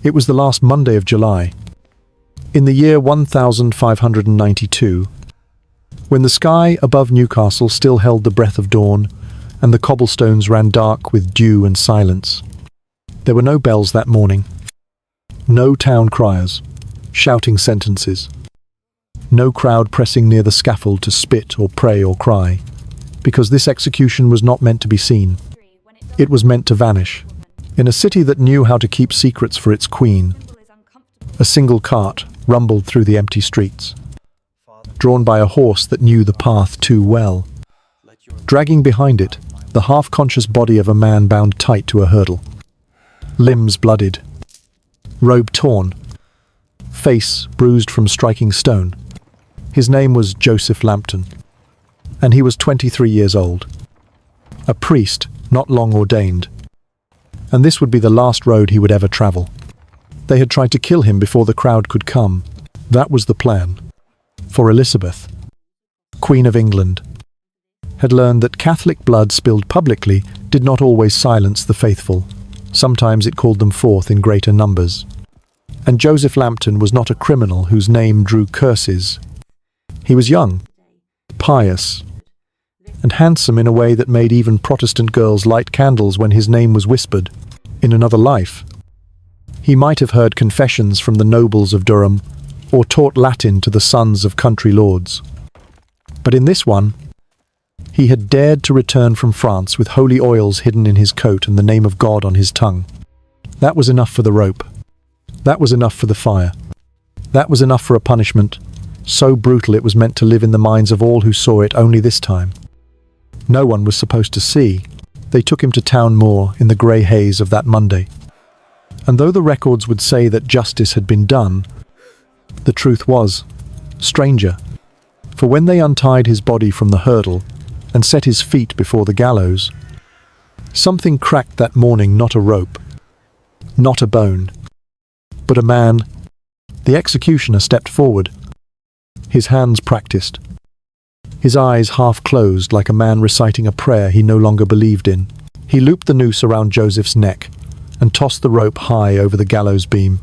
It was the last Monday of July, in the year 1592, when the sky above Newcastle still held the breath of dawn, and the cobblestones ran dark with dew and silence. There were no bells that morning, no town criers shouting sentences, no crowd pressing near the scaffold to spit or pray or cry, because this execution was not meant to be seen. It was meant to vanish. In a city that knew how to keep secrets for its queen, a single cart rumbled through the empty streets, drawn by a horse that knew the path too well, dragging behind it the half-conscious body of a man bound tight to a hurdle, limbs bloodied, robe torn, face bruised from striking stone. His name was Joseph Lambton, and he was 23 years old, a priest not long ordained, and this would be the last road he would ever travel. They had tried to kill him before the crowd could come. That was the plan. For Elizabeth, Queen of England, had learned that Catholic blood spilled publicly did not always silence the faithful. Sometimes it called them forth in greater numbers. And Joseph Lambton was not a criminal whose name drew curses. He was young, pious, and handsome in a way that made even Protestant girls light candles when his name was whispered. In another life, he might have heard confessions from the nobles of Durham, or taught Latin to the sons of country lords. But in this one, he had dared to return from France with holy oils hidden in his coat and the name of God on his tongue. That was enough for the rope. That was enough for the fire. That was enough for a punishment, so brutal it was meant to live in the minds of all who saw it only this time. No one was supposed to see. They took him to Town Moor in the grey haze of that Monday. And though the records would say that justice had been done, the truth was stranger. For when they untied his body from the hurdle and set his feet before the gallows, something cracked that morning, not a rope, not a bone, but a man. The executioner stepped forward, his hands practiced, his eyes half closed like a man reciting a prayer he no longer believed in. He looped the noose around Joseph's neck and tossed the rope high over the gallows beam.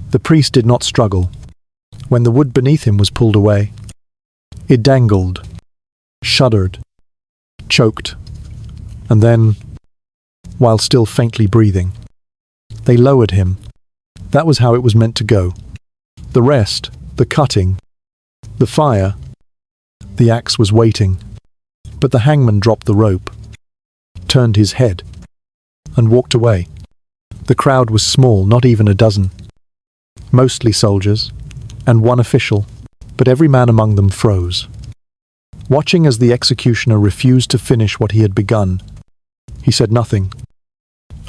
The priest did not struggle. When the wood beneath him was pulled away, it dangled, shuddered, choked, and then, while still faintly breathing, they lowered him. That was how it was meant to go. The rest, the cutting, the fire, the axe was waiting. But the hangman dropped the rope, turned his head, and walked away. The crowd was small, not even a dozen. Mostly soldiers, and one official, but every man among them froze, watching as the executioner refused to finish what he had begun. He said nothing,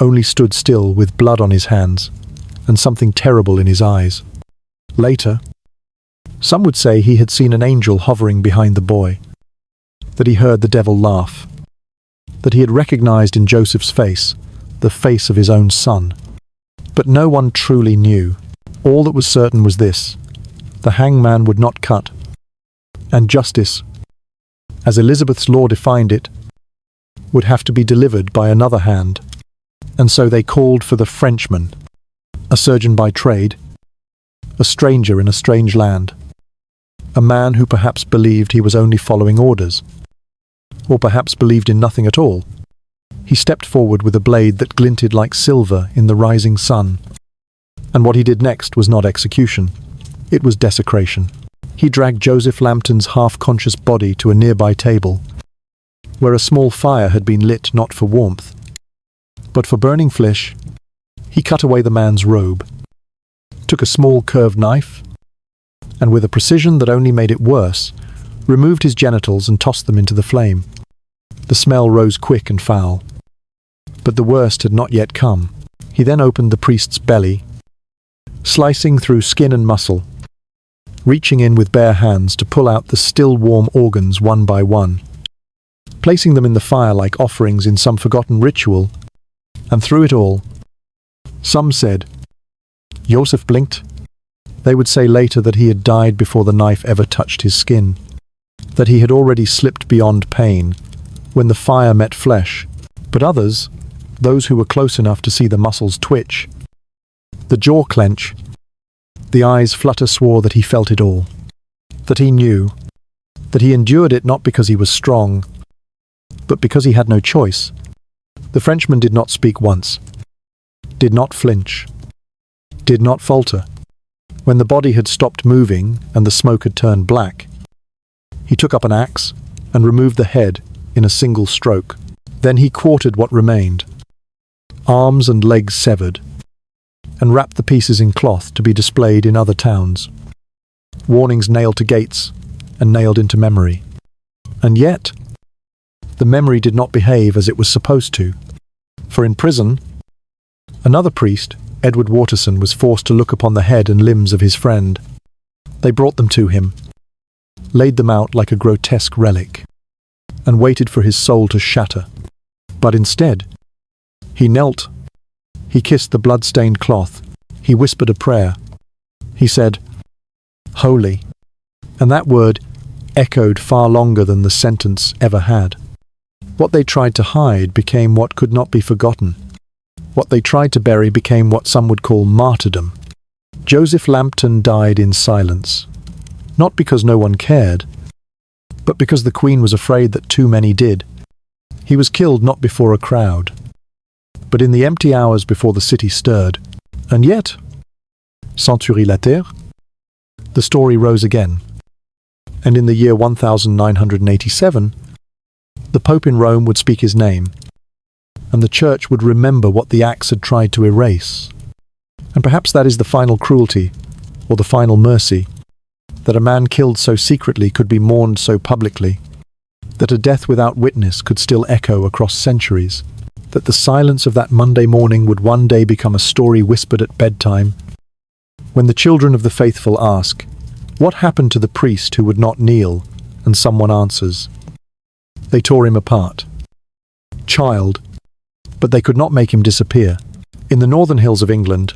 only stood still with blood on his hands and something terrible in his eyes. Later, some would say he had seen an angel hovering behind the boy, that he heard the devil laugh, that he had recognized in Joseph's face the face of his own son. But no one truly knew. All that was certain was this: the hangman would not cut, and justice, as Elizabeth's law defined it, would have to be delivered by another hand. And so they called for the Frenchman, a surgeon by trade, a stranger in a strange land, a man who perhaps believed he was only following orders, or perhaps believed in nothing at all. He stepped forward with a blade that glinted like silver in the rising sun. And what he did next was not execution. It was desecration. He dragged Joseph Lambton's half-conscious body to a nearby table, where a small fire had been lit not for warmth, but for burning flesh. He cut away the man's robe, took a small curved knife, and with a precision that only made it worse, removed his genitals and tossed them into the flame. The smell rose quick and foul. But the worst had not yet come. He then opened the priest's belly, slicing through skin and muscle, reaching in with bare hands to pull out the still warm organs one by one, placing them in the fire like offerings in some forgotten ritual. And through it all, some said, Joseph blinked. They would say later that he had died before the knife ever touched his skin, that he had already slipped beyond pain when the fire met flesh. But others, those who were close enough to see the muscles twitch, The jaw clench, the eyes flutter swore that he felt it all, that he knew, that he endured it not because he was strong, but because he had no choice. The Frenchman did not speak once, did not flinch, did not falter. When the body had stopped moving and the smoke had turned black, he took up an axe and removed the head in a single stroke. Then he quartered what remained, arms and legs severed, and wrapped the pieces in cloth to be displayed in other towns. Warnings nailed to gates and nailed into memory. And yet, the memory did not behave as it was supposed to. For in prison, another priest, Edward Waterson, was forced to look upon the head and limbs of his friend. They brought them to him, laid them out like a grotesque relic, and waited for his soul to shatter. But instead, he knelt, he kissed the blood-stained cloth, he whispered a prayer. He said, "Holy," and that word echoed far longer than the sentence ever had. What they tried to hide became what could not be forgotten. What they tried to bury became what some would call martyrdom. Joseph Lambton died in silence, not because no one cared, but because the Queen was afraid that too many did. He was killed not before a crowd, but in the empty hours before the city stirred. And yet, centuries later, the story rose again. And in the year 1987, the Pope in Rome would speak his name, and the Church would remember what the axe had tried to erase. And perhaps that is the final cruelty, or the final mercy, that a man killed so secretly could be mourned so publicly, that a death without witness could still echo across centuries, that the silence of that Monday morning would one day become a story whispered at bedtime. When the children of the faithful ask, "What happened to the priest who would not kneel?" and someone answers, "They tore him apart." Child, but they could not make him disappear. In the northern hills of England,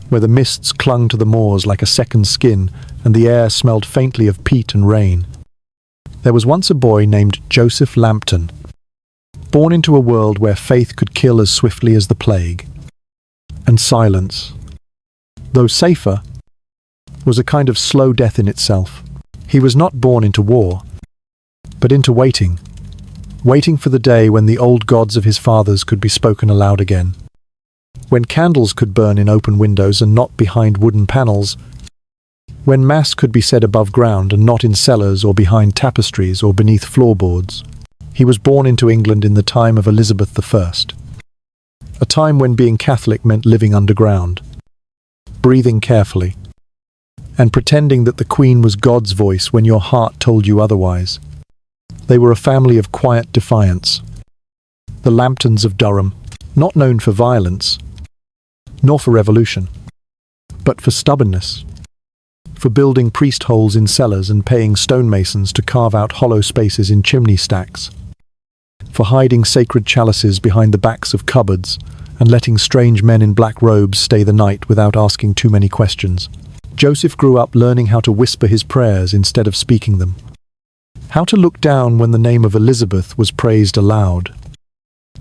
where the mists clung to the moors like a second skin and the air smelled faintly of peat and rain, there was once a boy named Joseph Lambton, born into a world where faith could kill as swiftly as the plague. And silence, though safer, was a kind of slow death in itself. He was not born into war, but into waiting, waiting for the day when the old gods of his fathers could be spoken aloud again, when candles could burn in open windows and not behind wooden panels, when Mass could be said above ground and not in cellars or behind tapestries or beneath floorboards. He was born into England in the time of Elizabeth I, a time when being Catholic meant living underground, breathing carefully, and pretending that the Queen was God's voice when your heart told you otherwise. They were a family of quiet defiance, the Lambtons of Durham, not known for violence, nor for revolution, but for stubbornness, for building priest holes in cellars and paying stonemasons to carve out hollow spaces in chimney stacks, for hiding sacred chalices behind the backs of cupboards and letting strange men in black robes stay the night without asking too many questions. Joseph grew up learning how to whisper his prayers instead of speaking them, how to look down when the name of Elizabeth was praised aloud,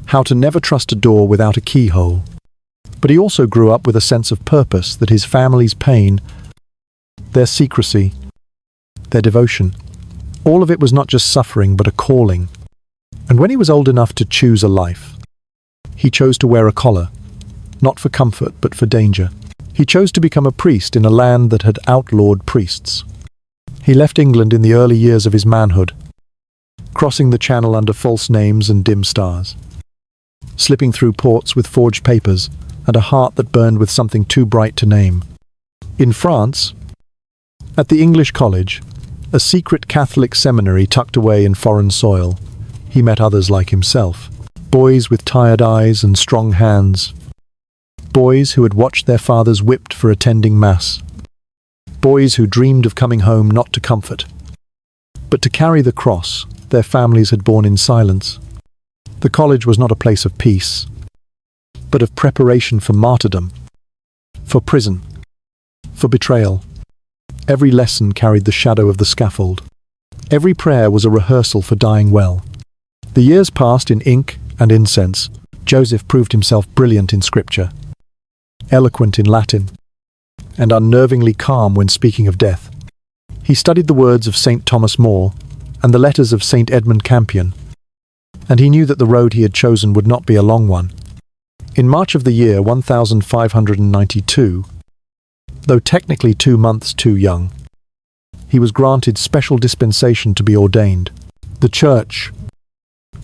how to never trust a door without a keyhole. But he also grew up with a sense of purpose, that his family's pain, their secrecy, their devotion, all of it was not just suffering but a calling. And when he was old enough to choose a life, he chose to wear a collar, not for comfort but for danger. He chose to become a priest in a land that had outlawed priests. He left England in the early years of his manhood, crossing the Channel under false names and dim stars, slipping through ports with forged papers and a heart that burned with something too bright to name. In France, at the English college, a secret Catholic seminary tucked away in foreign soil, he met others like himself, boys with tired eyes and strong hands, boys who had watched their fathers whipped for attending Mass, boys who dreamed of coming home not to comfort, but to carry the cross their families had borne in silence. The college was not a place of peace, but of preparation for martyrdom, for prison, for betrayal. Every lesson carried the shadow of the scaffold. Every prayer was a rehearsal for dying well. The years passed in ink and incense. Joseph proved himself brilliant in scripture. eloquent in Latin, and unnervingly calm when speaking of death. He studied the words of St. Thomas More and the letters of St. Edmund Campion, and he knew that the road he had chosen would not be a long one. In March of the year 1592, though technically 2 months too young, he was granted special dispensation to be ordained. The Church,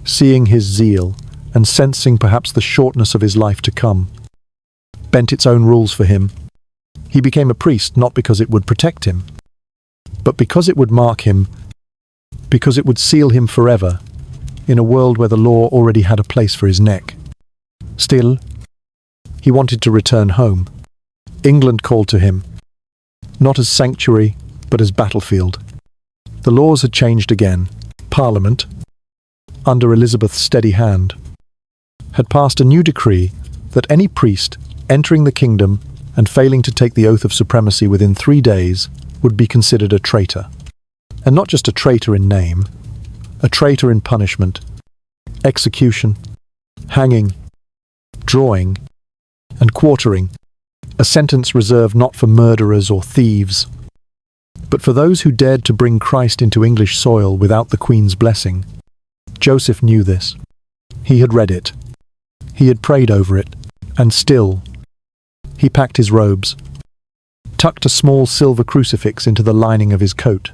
seeing his zeal and sensing perhaps the shortness of his life to come, bent its own rules for him. He became a priest not because it would protect him, but because it would mark him, because it would seal him forever in a world where the law already had a place for his neck. Still, he wanted to return home. England called to him, not as sanctuary, but as battlefield. The laws had changed again. Parliament, under Elizabeth's steady hand, had passed a new decree that any priest entering the kingdom and failing to take the oath of supremacy within 3 days would be considered a traitor. And not just a traitor in name, a traitor in punishment, execution, hanging, drawing, and quartering, a sentence reserved not for murderers or thieves, but for those who dared to bring Christ into English soil without the Queen's blessing. Joseph knew this. He had read it. He had prayed over it, and still, he packed his robes, tucked a small silver crucifix into the lining of his coat,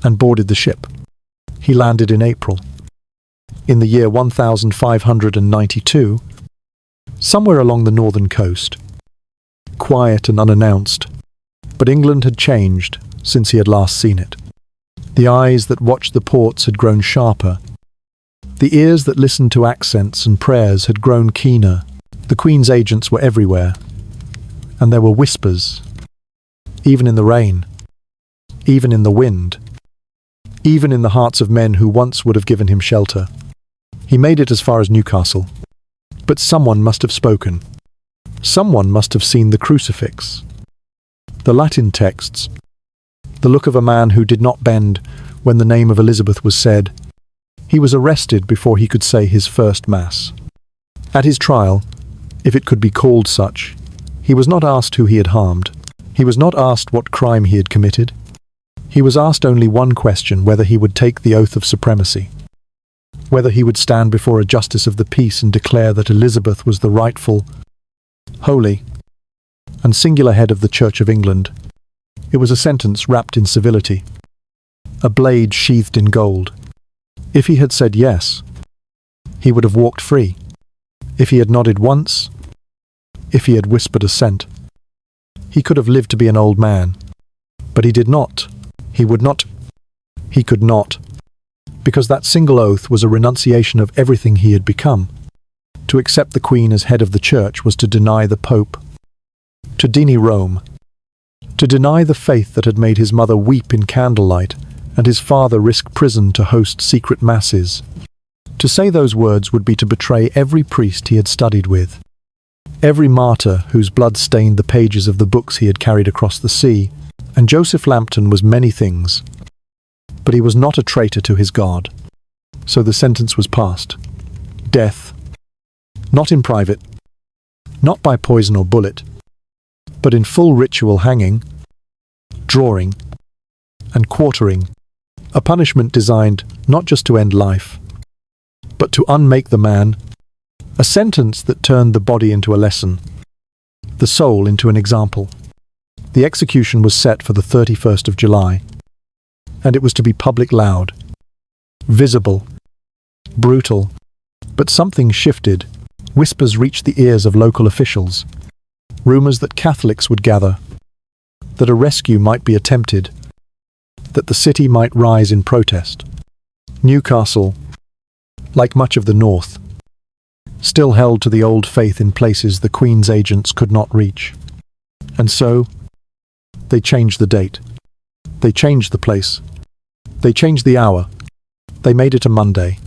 and boarded the ship. He landed in April, in the year 1592, somewhere along the northern coast, quiet and unannounced, but England had changed since he had last seen it. The eyes that watched the ports had grown sharper. The ears that listened to accents and prayers had grown keener. The Queen's agents were everywhere, and there were whispers, even in the rain, even in the wind, even in the hearts of men who once would have given him shelter. He made it as far as Newcastle, but someone must have spoken. Someone must have seen the crucifix, the Latin texts, the look of a man who did not bend when the name of Elizabeth was said. He was arrested before he could say his first Mass. At his trial, if it could be called such, he was not asked who he had harmed. He was not asked what crime he had committed. He was asked only one question: whether he would take the oath of supremacy, whether he would stand before a justice of the peace and declare that Elizabeth was the rightful, holy, and singular head of the Church of England. It was a sentence wrapped in civility, a blade sheathed in gold. If he had said yes, he would have walked free. If he had nodded once, if he had whispered assent, he could have lived to be an old man. But he did not. He would not. He could not. Because that single oath was a renunciation of everything he had become. To accept the Queen as head of the Church was to deny the Pope, to deny Rome, to deny the faith that had made his mother weep in candlelight and his father risk prison to host secret masses. To say those words would be to betray every priest he had studied with, every martyr whose blood stained the pages of the books he had carried across the sea. And Joseph Lambton was many things, but he was not a traitor to his God. So the sentence was passed. Death, not in private, not by poison or bullet, but in full ritual hanging, drawing, and quartering, a punishment designed not just to end life, but to unmake the man, a sentence that turned the body into a lesson, the soul into an example. The execution was set for the 31st of July, and it was to be public, loud, visible, brutal. But something shifted. Whispers reached the ears of local officials, rumours that Catholics would gather, that a rescue might be attempted, that the city might rise in protest. Newcastle, like much of the north, still held to the old faith in places the Queen's agents could not reach. And so, they changed the date. They changed the place. They changed the hour. They made it a Monday.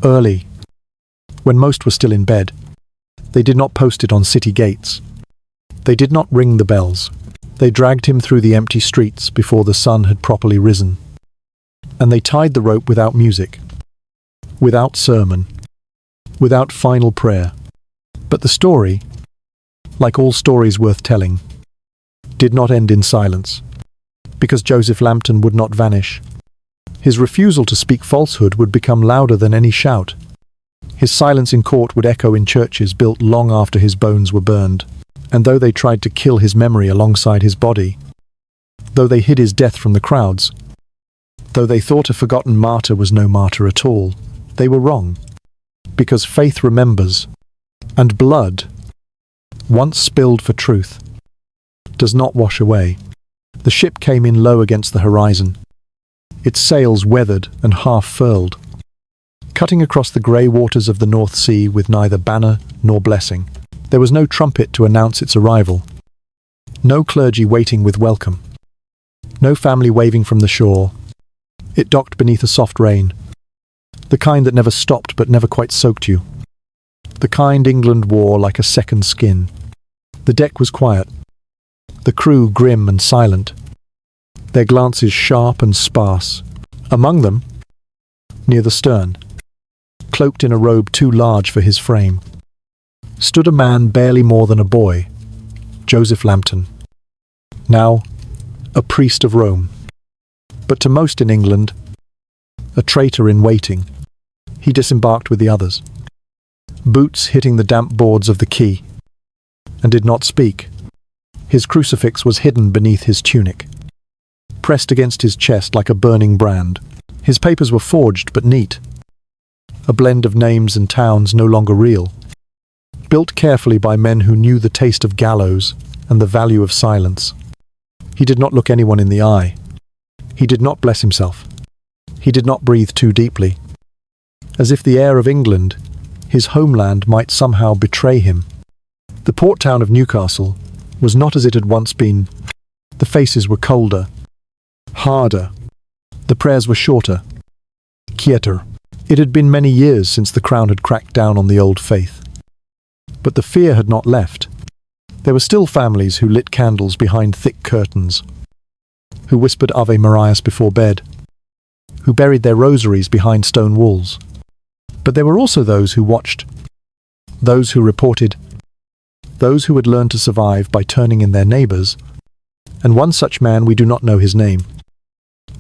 Early, when most were still in bed. They did not post it on city gates. They did not ring the bells. They dragged him through the empty streets before the sun had properly risen. And they tied the rope without music, without sermon, without final prayer. But the story, like all stories worth telling, did not end in silence, because Joseph Lambton would not vanish. His refusal to speak falsehood would become louder than any shout. His silence in court would echo in churches built long after his bones were burned, and though they tried to kill his memory alongside his body, though they hid his death from the crowds, though they thought a forgotten martyr was no martyr at all, they were wrong, because faith remembers, and blood, once spilled for truth, does not wash away. The ship came in low against the horizon, its sails weathered and half-furled, cutting across the grey waters of the North Sea with neither banner nor blessing. There was no trumpet to announce its arrival, no clergy waiting with welcome, no family waving from the shore. It docked beneath a soft rain, the kind that never stopped but never quite soaked you, the kind England wore like a second skin. The deck was quiet, the crew grim and silent, their glances sharp and sparse. Among them, near the stern, cloaked in a robe too large for his frame, stood a man barely more than a boy, Joseph Lambton, now a priest of Rome, but to most in England, a traitor in waiting. He disembarked with the others, boots hitting the damp boards of the quay, and did not speak. His crucifix was hidden beneath his tunic, pressed against his chest like a burning brand. His papers were forged but neat, a blend of names and towns no longer real, built carefully by men who knew the taste of gallows and the value of silence. He did not look anyone in the eye. He did not bless himself. He did not breathe too deeply, as if the air of England, his homeland, might somehow betray him. The port town of Newcastle was not as it had once been. The faces were colder, harder. The prayers were shorter, quieter. It had been many years since the crown had cracked down on the old faith. But the fear had not left. There were still families who lit candles behind thick curtains, who whispered Ave Marias before bed, who buried their rosaries behind stone walls. But there were also those who watched, those who reported, those who had learned to survive by turning in their neighbours, and one such man, we do not know his name,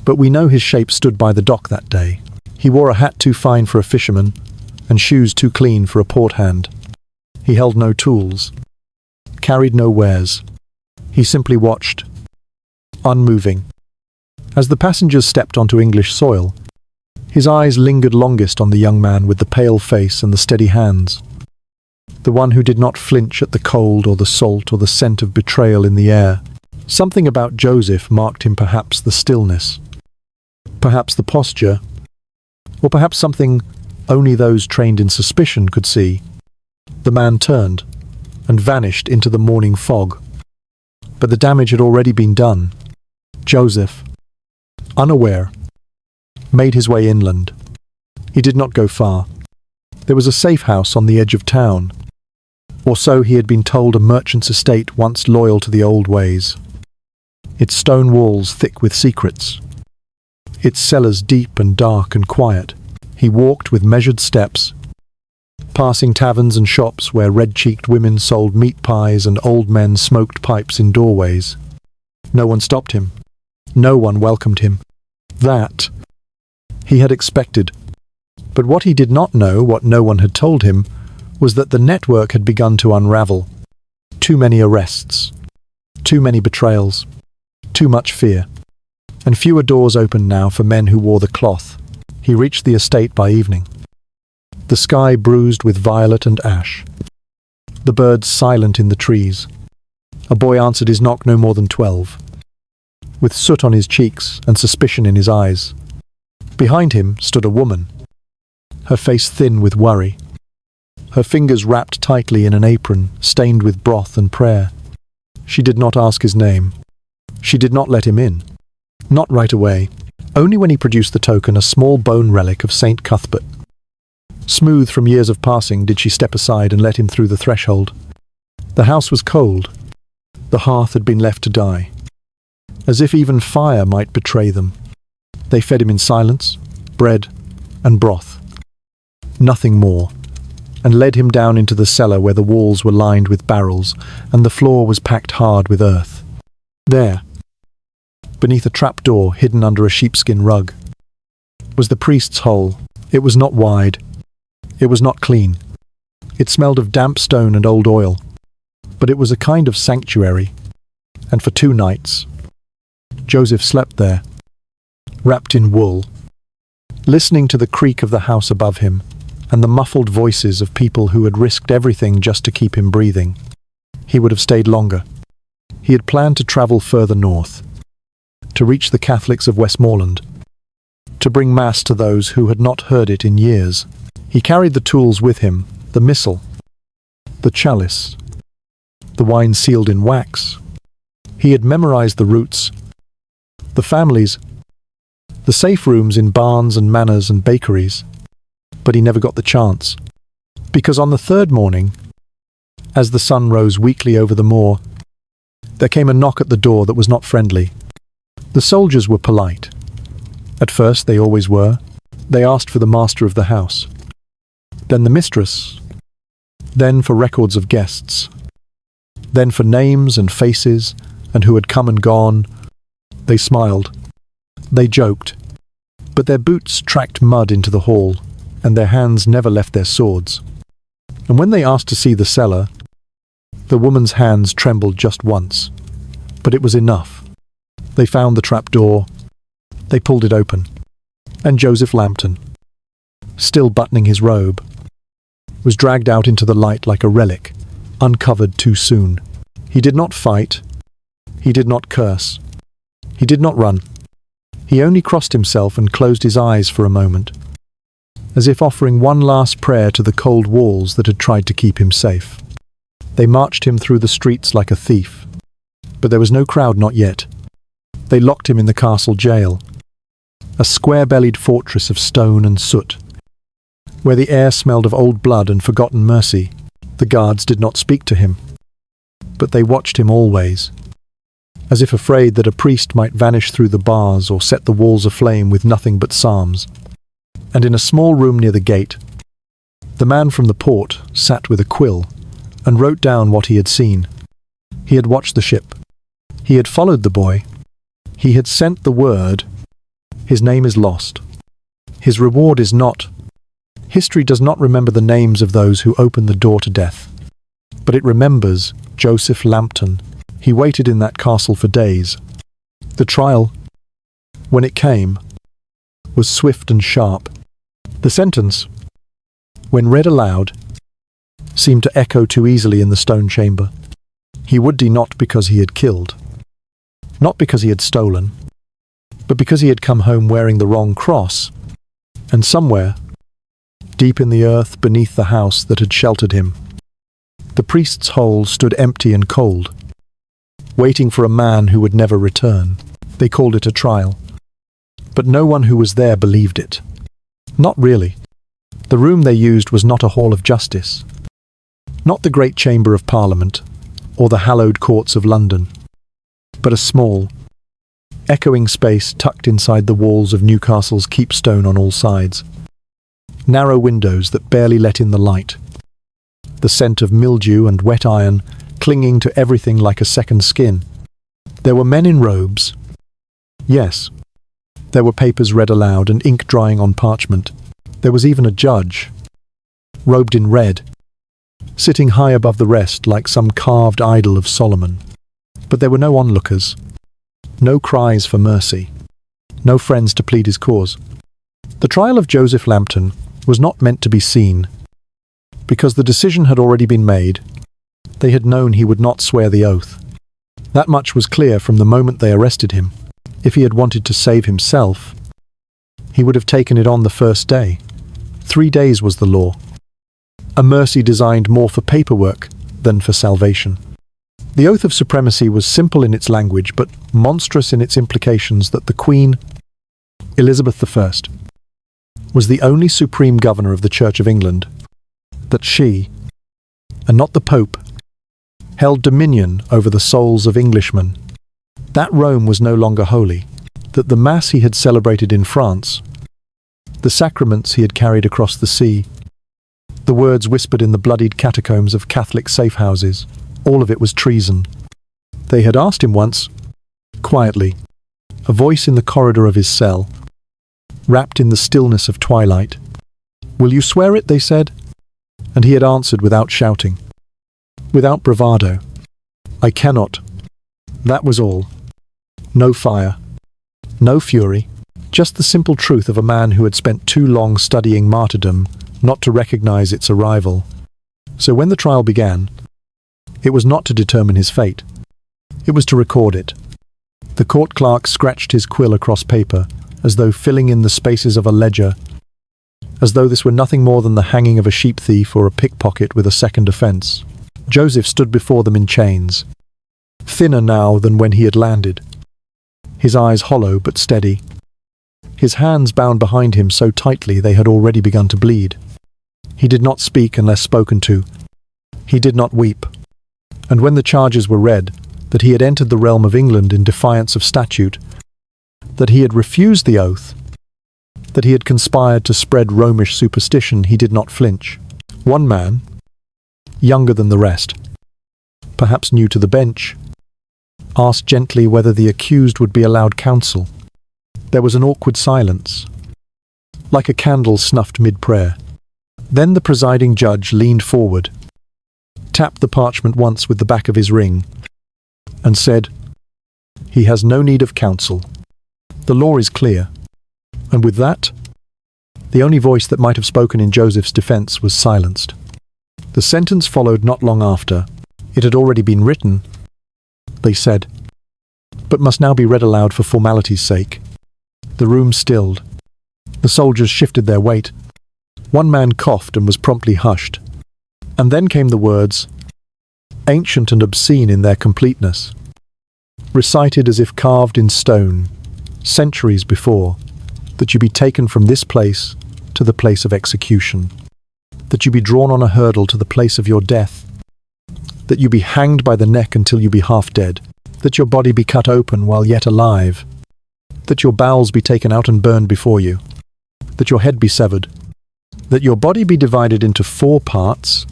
but we know his shape, stood by the dock that day. He wore a hat too fine for a fisherman, and shoes too clean for a port hand. He held no tools, carried no wares. He simply watched, unmoving. As the passengers stepped onto English soil, his eyes lingered longest on the young man with the pale face and the steady hands, the one who did not flinch at the cold or the salt or the scent of betrayal in the air. Something about Joseph marked him, perhaps the stillness, perhaps the posture, or perhaps something only those trained in suspicion could see. The man turned and vanished into the morning fog. But the damage had already been done. Joseph, unaware, made his way inland. He did not go far. There was a safe house on the edge of town, or so he had been told, a merchant's estate once loyal to the old ways, its stone walls thick with secrets, its cellars deep and dark and quiet. He walked with measured steps, passing taverns and shops where red-cheeked women sold meat pies and old men smoked pipes in doorways. No one stopped him. No one welcomed him. That he had expected. But what he did not know, what no one had told him, was that the network had begun to unravel. Too many arrests, too many betrayals, too much fear, and fewer doors opened now for men who wore the cloth. He reached the estate by evening, the sky bruised with violet and ash, the birds silent in the trees. A boy answered his knock, no more than 12, with soot on his cheeks and suspicion in his eyes. Behind him stood a woman, her face thin with worry, her fingers wrapped tightly in an apron stained with broth and prayer. She did not ask his name. She did not let him in. Not right away. Only when he produced the token, a small bone relic of St. Cuthbert. Smooth from years of passing, did she step aside and let him through the threshold. The house was cold. The hearth had been left to die, as if even fire might betray them. They fed him in silence, bread and broth. Nothing more. and led him down into the cellar where the walls were lined with barrels and the floor was packed hard with earth. There, beneath a trapdoor hidden under a sheepskin rug, was the priest's hole. It was not wide. It was not clean. It smelled of damp stone and old oil. But it was a kind of sanctuary. And for 2 nights, Joseph slept there, wrapped in wool, listening to the creak of the house above him and the muffled voices of people who had risked everything just to keep him breathing. He would have stayed longer. He had planned to travel further north, to reach the Catholics of Westmoreland, to bring Mass to those who had not heard it in years. He carried the tools with him, the missal, the chalice, the wine sealed in wax. He had memorized the routes, the families, the safe rooms in barns and manors and bakeries. But he never got the chance, because on the 3rd morning, as the sun rose weakly over the moor, there came a knock at the door that was not friendly. The soldiers were polite. At first they always were. They asked for the master of the house, then the mistress, then for records of guests, then for names and faces and who had come and gone. They smiled. They joked. But their boots tracked mud into the hall, and their hands never left their swords. And when they asked to see the cellar, the woman's hands trembled just once. But it was enough. They found the trapdoor. They pulled it open. And Joseph Lambton, still buttoning his robe, was dragged out into the light like a relic, uncovered too soon. He did not fight. He did not curse. He did not run. He only crossed himself and closed his eyes for a moment, as if offering one last prayer to the cold walls that had tried to keep him safe. They marched him through the streets like a thief, but there was no crowd, not yet. They locked him in the castle jail, a square-bellied fortress of stone and soot, where the air smelled of old blood and forgotten mercy. The guards did not speak to him, but they watched him always, as if afraid that a priest might vanish through the bars or set the walls aflame with nothing but psalms. And in a small room near the gate, the man from the port sat with a quill and wrote down what he had seen. He had watched the ship. He had followed the boy. He had sent the word. His name is lost. His reward is not. History does not remember the names of those who opened the door to death, but it remembers Joseph Lambton. He waited in that castle for days. The trial, when it came, was swift and sharp. The sentence, when read aloud, seemed to echo too easily in the stone chamber. He would die not because he had killed, not because he had stolen, but because he had come home wearing the wrong cross, and somewhere, deep in the earth beneath the house that had sheltered him, the priest's hole stood empty and cold, waiting for a man who would never return. They called it a trial, but no one who was there believed it. Not really. The room they used was not a hall of justice, not the great chamber of Parliament, or the hallowed courts of London, but a small, echoing space tucked inside the walls of Newcastle's keepstone on all sides. Narrow windows that barely let in the light, the scent of mildew and wet iron clinging to everything like a second skin. There were men in robes. Yes, there were papers read aloud and ink drying on parchment. There was even a judge, robed in red, sitting high above the rest like some carved idol of Solomon. But there were no onlookers, no cries for mercy, no friends to plead his cause. The trial of Joseph Lambton was not meant to be seen, because the decision had already been made. They had known he would not swear the oath. That much was clear from the moment they arrested him. If he had wanted to save himself, he would have taken it on the first day. 3 days was the law, a mercy designed more for paperwork than for salvation. The oath of supremacy was simple in its language, but monstrous in its implications that the Queen, Elizabeth I, was the only supreme governor of the Church of England, that she, and not the Pope, held dominion over the souls of Englishmen, that Rome was no longer holy, that the Mass he had celebrated in France, the sacraments he had carried across the sea, The words whispered in the bloodied catacombs of Catholic safe houses. All of it was treason. They had asked him once, quietly, a voice in the corridor of his cell, wrapped in the stillness of twilight. "Will you swear it?" they said. And he had answered without shouting, without bravado, "I cannot." That was all. No fire, no fury, just the simple truth of a man who had spent too long studying martyrdom not to recognize its arrival. So when the trial began, it was not to determine his fate. It was to record it. The court clerk scratched his quill across paper, as though filling in the spaces of a ledger, as though this were nothing more than the hanging of a sheep thief or a pickpocket with a second offence. Joseph stood before them in chains, thinner now than when he had landed, his eyes hollow but steady, his hands bound behind him so tightly they had already begun to bleed. He did not speak unless spoken to. He did not weep. And when the charges were read, that he had entered the realm of England in defiance of statute, that he had refused the oath, that he had conspired to spread Romish superstition, he did not flinch. One man, younger than the rest, perhaps new to the bench, asked gently whether the accused would be allowed counsel. There was an awkward silence, like a candle snuffed mid-prayer. Then the presiding judge leaned forward, tapped the parchment once with the back of his ring, and said, "He has no need of counsel. The law is clear." And with that, the only voice that might have spoken in Joseph's defence was silenced. The sentence followed not long after. It had already been written, they said, but must now be read aloud for formality's sake. The room stilled. The soldiers shifted their weight. One man coughed and was promptly hushed. And then came the words, ancient and obscene in their completeness, recited as if carved in stone, centuries before, that you be taken from this place to the place of execution, that you be drawn on a hurdle to the place of your death, that you be hanged by the neck until you be half dead, that your body be cut open while yet alive, that your bowels be taken out and burned before you, that your head be severed, that your body be divided into 4 parts,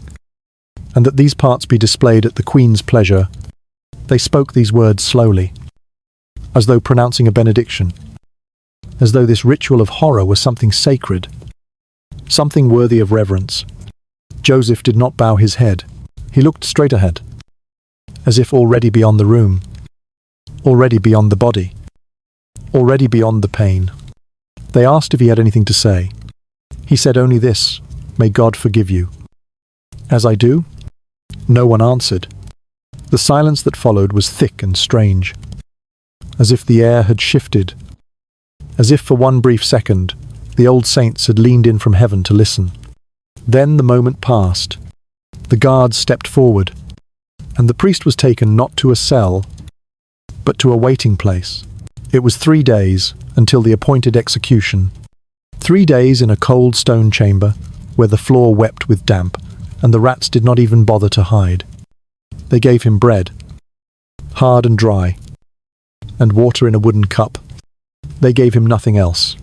and that these parts be displayed at the Queen's pleasure. They spoke these words slowly, as though pronouncing a benediction, as though this ritual of horror was something sacred, something worthy of reverence. Joseph did not bow his head. He looked straight ahead, as if already beyond the room, already beyond the body, already beyond the pain. They asked if he had anything to say. He said only this, "May God forgive you." "As I do?" No one answered. The silence that followed was thick and strange, as if the air had shifted, as if for one brief second the old saints had leaned in from heaven to listen. Then the moment passed. The guards stepped forward, and the priest was taken not to a cell, but to a waiting place. It was 3 days until the appointed execution. 3 days in a cold stone chamber, where the floor wept with damp, and the rats did not even bother to hide. They gave him bread, hard and dry, and water in a wooden cup. They gave him nothing else.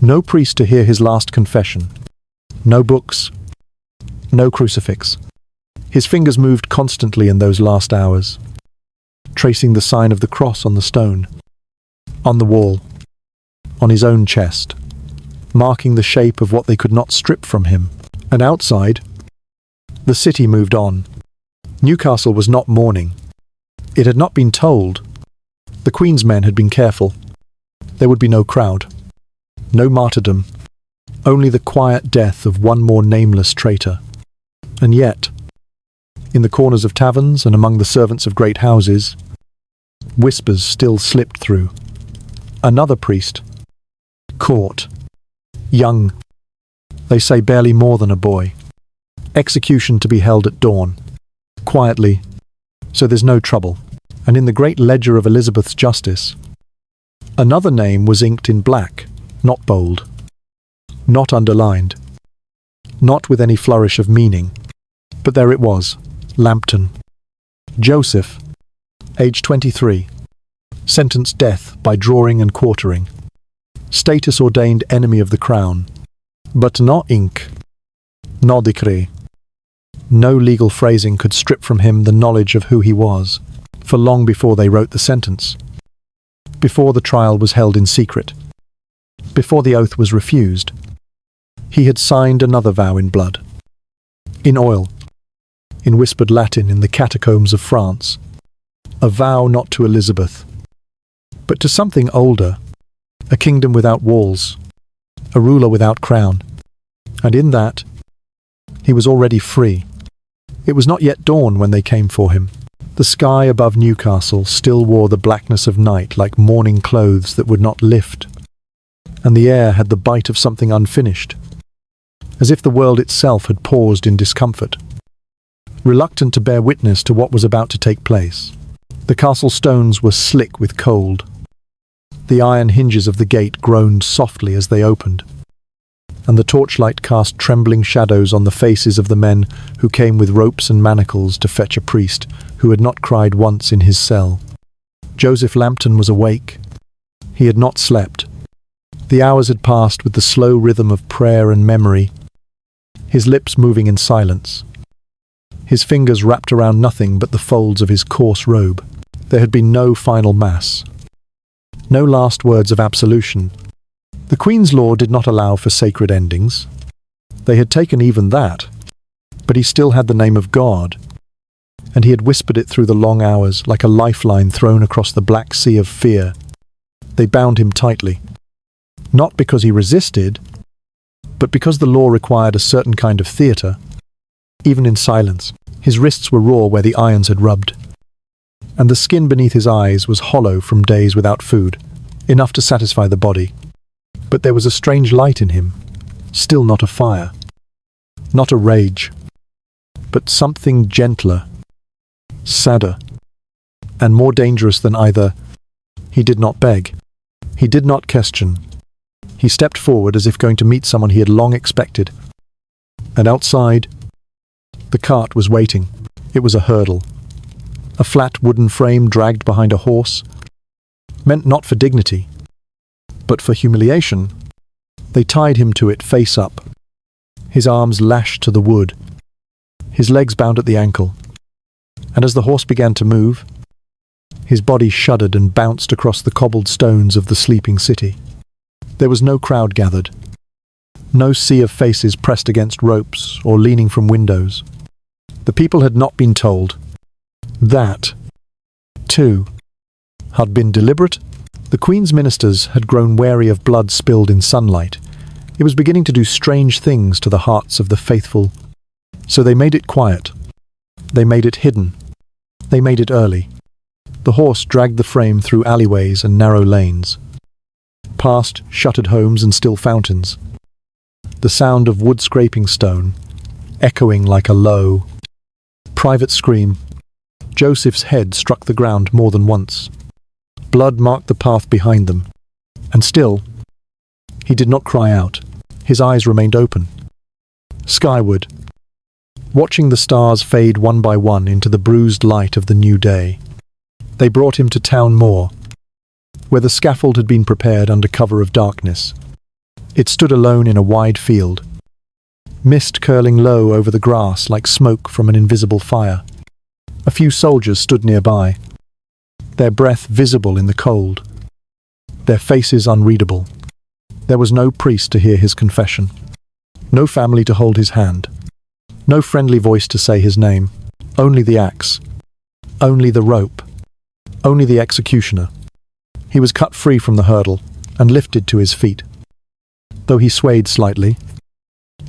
No priest to hear his last confession. No books. No crucifix. His fingers moved constantly in those last hours, tracing the sign of the cross on the stone, on the wall, on his own chest, marking the shape of what they could not strip from him. And outside, the city moved on. Newcastle was not mourning. It had not been told. The Queen's men had been careful. There would be no crowd, no martyrdom, only the quiet death of one more nameless traitor. And yet, in the corners of taverns and among the servants of great houses, whispers still slipped through. Another priest, caught, young, they say barely more than a boy. Execution to be held at dawn, quietly, so there's no trouble. And in the great ledger of Elizabeth's justice, another name was inked in black, not bold, not underlined, not with any flourish of meaning. But there it was, Lambton. Joseph, age 23, sentenced death by drawing and quartering, status ordained enemy of the crown, but not ink, No decree. No legal phrasing could strip from him the knowledge of who he was, for long before they wrote the sentence. Before the trial was held in secret. Before the oath was refused. He had signed another vow in blood. In oil. In whispered Latin in the catacombs of France. A vow not to Elizabeth, but to something older, a kingdom without walls, a ruler without crown. And in that, he was already free. It was not yet dawn when they came for him. The sky above Newcastle still wore the blackness of night like mourning clothes that would not lift, and the air had the bite of something unfinished, as if the world itself had paused in discomfort, reluctant to bear witness to what was about to take place. The castle stones were slick with cold. The iron hinges of the gate groaned softly as they opened, and the torchlight cast trembling shadows on the faces of the men who came with ropes and manacles to fetch a priest who had not cried once in his cell. Joseph Lambton was awake. He had not slept. The hours had passed with the slow rhythm of prayer and memory, his lips moving in silence, his fingers wrapped around nothing but the folds of his coarse robe. There had been no final mass, no last words of absolution. The Queen's law did not allow for sacred endings. They had taken even that, but he still had the name of God, and he had whispered it through the long hours like a lifeline thrown across the black sea of fear. They bound him tightly, not because he resisted, but because the law required a certain kind of theatre, even in silence. His wrists were raw where the irons had rubbed, and the skin beneath his eyes was hollow from days without food, enough to satisfy the body. But there was a strange light in him, still not a fire, not a rage, but something gentler, sadder, and more dangerous than either. He did not beg. He did not question. He stepped forward as if going to meet someone he had long expected. And outside, the cart was waiting. It was a hurdle. A flat wooden frame dragged behind a horse, meant not for dignity, but for humiliation. They tied him to it face up, his arms lashed to the wood, his legs bound at the ankle, and as the horse began to move, his body shuddered and bounced across the cobbled stones of the sleeping city. There was no crowd gathered, no sea of faces pressed against ropes or leaning from windows. The people had not been told. That, too, had been deliberate. The Queen's ministers had grown wary of blood spilled in sunlight. It was beginning to do strange things to the hearts of the faithful. So they made it quiet. They made it hidden. They made it early. The horse dragged the frame through alleyways and narrow lanes, past shuttered homes and still fountains. The sound of wood scraping stone, echoing like a low, private scream. Joseph's head struck the ground more than once. Blood marked the path behind them, and still, he did not cry out. His eyes remained open, skyward, watching the stars fade one by one into the bruised light of the new day. They brought him to Town Moor, where the scaffold had been prepared under cover of darkness. It stood alone in a wide field, mist curling low over the grass like smoke from an invisible fire. A few soldiers stood nearby, their breath visible in the cold, their faces unreadable. There was no priest to hear his confession, no family to hold his hand, no friendly voice to say his name, only the axe, only the rope, only the executioner. He was cut free from the hurdle and lifted to his feet. Though he swayed slightly,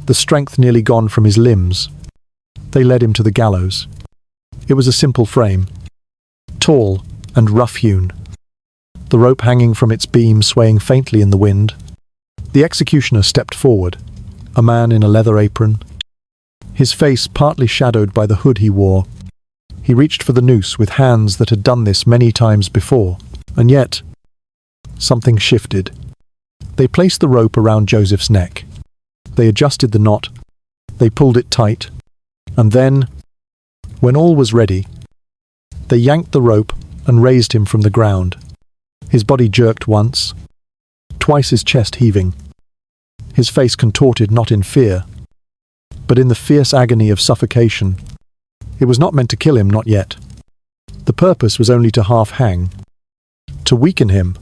the strength nearly gone from his limbs, they led him to the gallows. It was a simple frame, tall and rough-hewn, the rope hanging from its beam swaying faintly in the wind. The executioner stepped forward, a man in a leather apron, his face partly shadowed by the hood he wore. He reached for the noose with hands that had done this many times before, and yet something shifted. They placed the rope around Joseph's neck. They adjusted the knot. They pulled it tight. And then, when all was ready, they yanked the rope and raised him from the ground. His body jerked once, twice his chest heaving, his face contorted not in fear, But in the fierce agony of suffocation, it was not meant to kill him, not yet. The purpose was only to half-hang, to weaken him,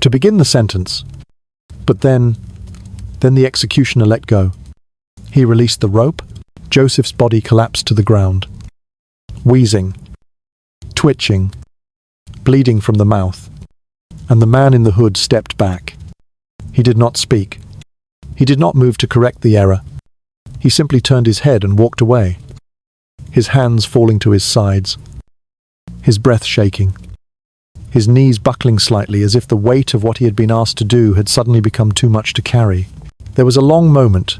to begin the sentence. But then the executioner let go. He released the rope. Joseph's body collapsed to the ground, wheezing, twitching, bleeding from the mouth, and the man in the hood stepped back. He did not speak. He did not move to correct the error. He simply turned his head and walked away, his hands falling to his sides, his breath shaking, his knees buckling slightly as if the weight of what he had been asked to do had suddenly become too much to carry. There was a long moment,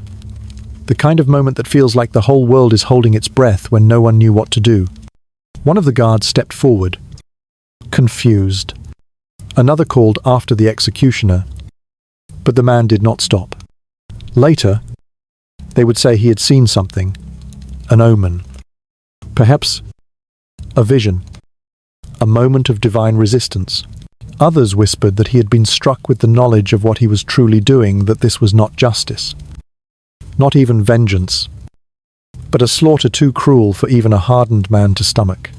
the kind of moment that feels like the whole world is holding its breath when no one knew what to do. One of the guards stepped forward, confused. Another called after the executioner, but the man did not stop. Later, they would say he had seen something, an omen, perhaps a vision, a moment of divine resistance. Others whispered that he had been struck with the knowledge of what he was truly doing, that this was not justice, not even vengeance, but a slaughter too cruel for even a hardened man to stomach.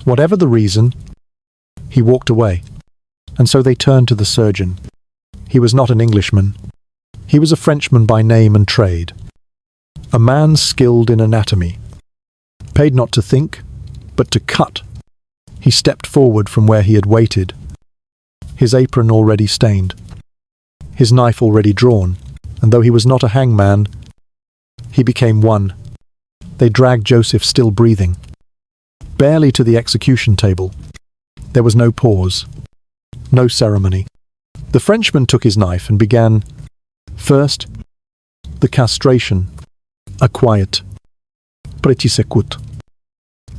Whatever the reason, he walked away, and so they turned to the surgeon. He was not an Englishman. He was a Frenchman by name and trade, a man skilled in anatomy, paid not to think, but to cut. He stepped forward from where he had waited, his apron already stained, his knife already drawn, and though he was not a hangman, he became one. They dragged Joseph still breathing, barely to the execution table. There was no pause, no ceremony. The Frenchman took his knife and began, first, the castration, a quiet, petit secoute.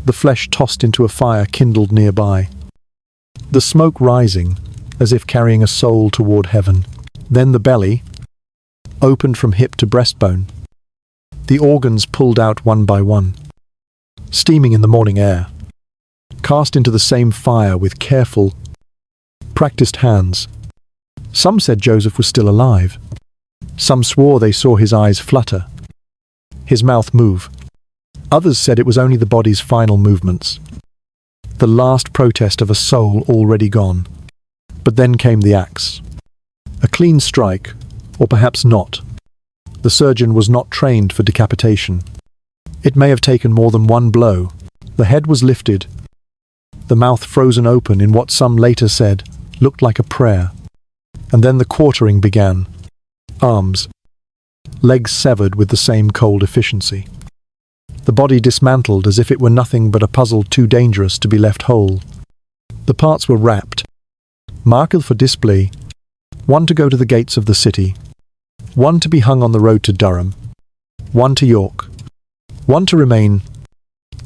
The flesh tossed into a fire kindled nearby, the smoke rising as if carrying a soul toward heaven. Then the belly, opened from hip to breastbone, the organs pulled out one by one, steaming in the morning air, cast into the same fire with careful, practiced hands. Some said Joseph was still alive. Some swore they saw his eyes flutter, his mouth move. Others said it was only the body's final movements, the last protest of a soul already gone. But then came the axe. A clean strike, or perhaps not. The surgeon was not trained for decapitation. It may have taken more than one blow. The head was lifted, the mouth frozen open in what some later said looked like a prayer. And then the quartering began. Arms, legs severed with the same cold efficiency. The body dismantled as if it were nothing but a puzzle too dangerous to be left whole. The parts were wrapped, marked for display, one to go to the gates of the city, one to be hung on the road to Durham, one to York, one to remain.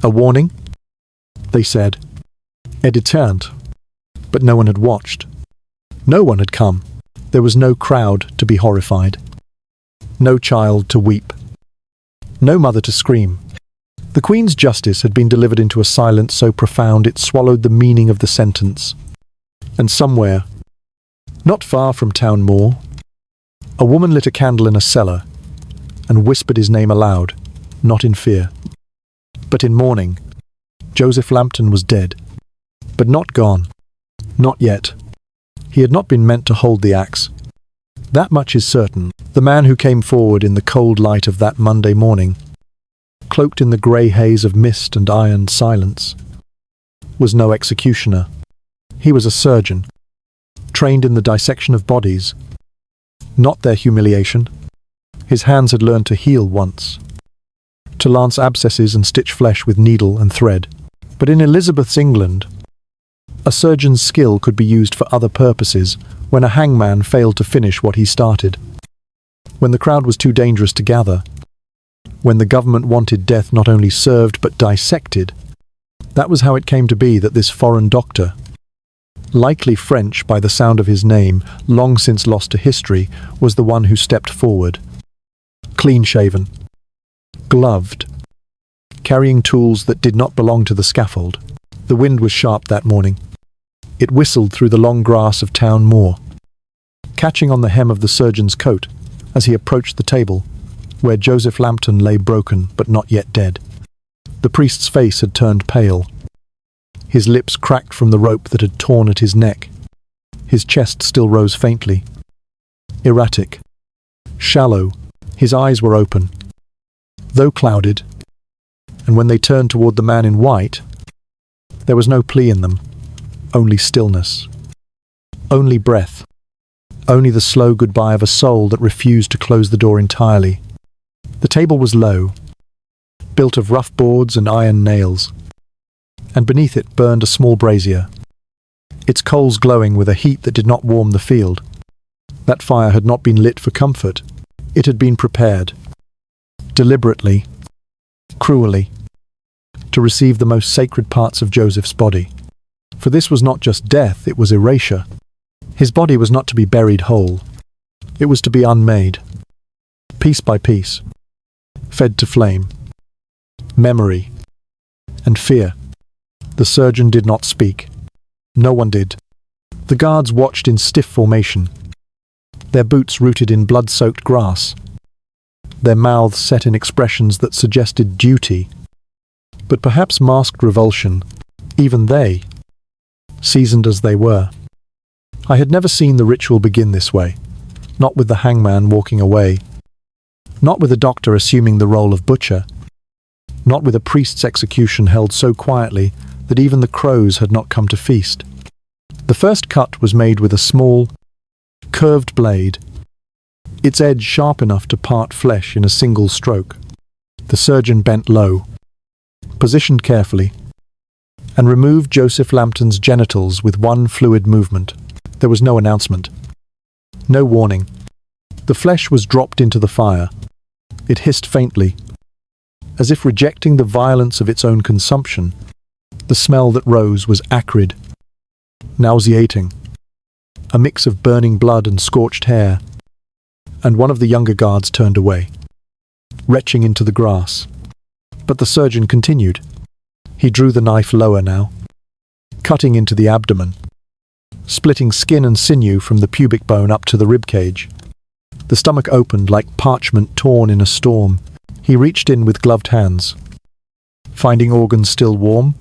A warning? They said. A deterrent. But no one had watched. No one had come. There was no crowd to be horrified. No child to weep. No mother to scream. The Queen's justice had been delivered into a silence so profound it swallowed the meaning of the sentence. And somewhere, not far from Town Moor, a woman lit a candle in a cellar and whispered his name aloud, not in fear, but in mourning. Joseph Lambton was dead, but not gone. Not yet. He had not been meant to hold the axe. That much is certain. The man who came forward in the cold light of that Monday morning, cloaked in the grey haze of mist and iron silence, was no executioner. He was a surgeon, trained in the dissection of bodies, not their humiliation. His hands had learned to heal once, to lance abscesses and stitch flesh with needle and thread. But in Elizabeth's England, a surgeon's skill could be used for other purposes when a hangman failed to finish what he started. When the crowd was too dangerous to gather, when the government wanted death not only served but dissected, that was how it came to be that this foreign doctor, likely French by the sound of his name, long since lost to history, was the one who stepped forward, clean-shaven, gloved, carrying tools that did not belong to the scaffold. The wind was sharp that morning. It whistled through the long grass of Town Moor, catching on the hem of the surgeon's coat as he approached the table, where Joseph Lambton lay broken but not yet dead. The priest's face had turned pale. His lips cracked from the rope that had torn at his neck. His chest still rose faintly. Erratic. Shallow. His eyes were open, though clouded, and when they turned toward the man in white, there was no plea in them, only stillness. Only breath. Only the slow goodbye of a soul that refused to close the door entirely. The table was low, built of rough boards and iron nails, and beneath it burned a small brazier, its coals glowing with a heat that did not warm the field. That fire had not been lit for comfort. It had been prepared, deliberately, cruelly, to receive the most sacred parts of Joseph's body. For this was not just death, it was erasure. His body was not to be buried whole. It was to be unmade, piece by piece, fed to flame, memory, and fear. The surgeon did not speak. No one did. The guards watched in stiff formation, their boots rooted in blood-soaked grass, their mouths set in expressions that suggested duty, but perhaps masked revulsion, even they, seasoned as they were. I had never seen the ritual begin this way, not with the hangman walking away, not with a doctor assuming the role of butcher, not with a priest's execution held so quietly that even the crows had not come to feast. The first cut was made with a small, curved blade, its edge sharp enough to part flesh in a single stroke. The surgeon bent low, positioned carefully, and removed Joseph Lambton's genitals with one fluid movement. There was no announcement, no warning. The flesh was dropped into the fire. It hissed faintly, as if rejecting the violence of its own consumption. The smell that rose was acrid, nauseating, a mix of burning blood and scorched hair, and one of the younger guards turned away, retching into the grass. But the surgeon continued. He drew the knife lower now, cutting into the abdomen, splitting skin and sinew from the pubic bone up to the rib cage. The stomach opened like parchment torn in a storm. He reached in with gloved hands, finding organs still warm,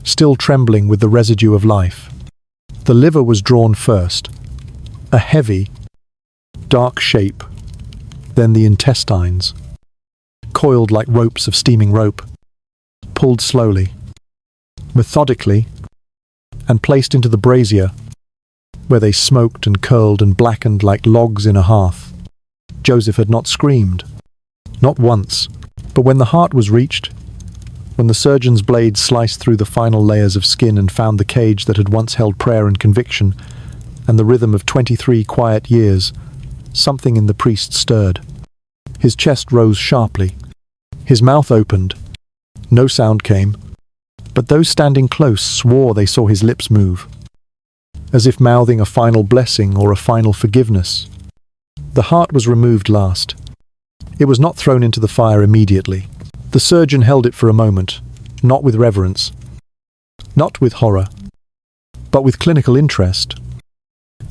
still trembling with the residue of life. The liver was drawn first, a heavy, dark shape, then the intestines, coiled like ropes of steaming rope, pulled slowly, methodically, and placed into the brazier, where they smoked and curled and blackened like logs in a hearth. Joseph had not screamed, not once, but when the heart was reached, when the surgeon's blade sliced through the final layers of skin and found the cage that had once held prayer and conviction, and the rhythm of 23 quiet years, something in the priest stirred. His chest rose sharply. His mouth opened. No sound came, but those standing close swore they saw his lips move, as if mouthing a final blessing or a final forgiveness. The heart was removed last. It was not thrown into the fire immediately. The surgeon held it for a moment, not with reverence, not with horror, but with clinical interest,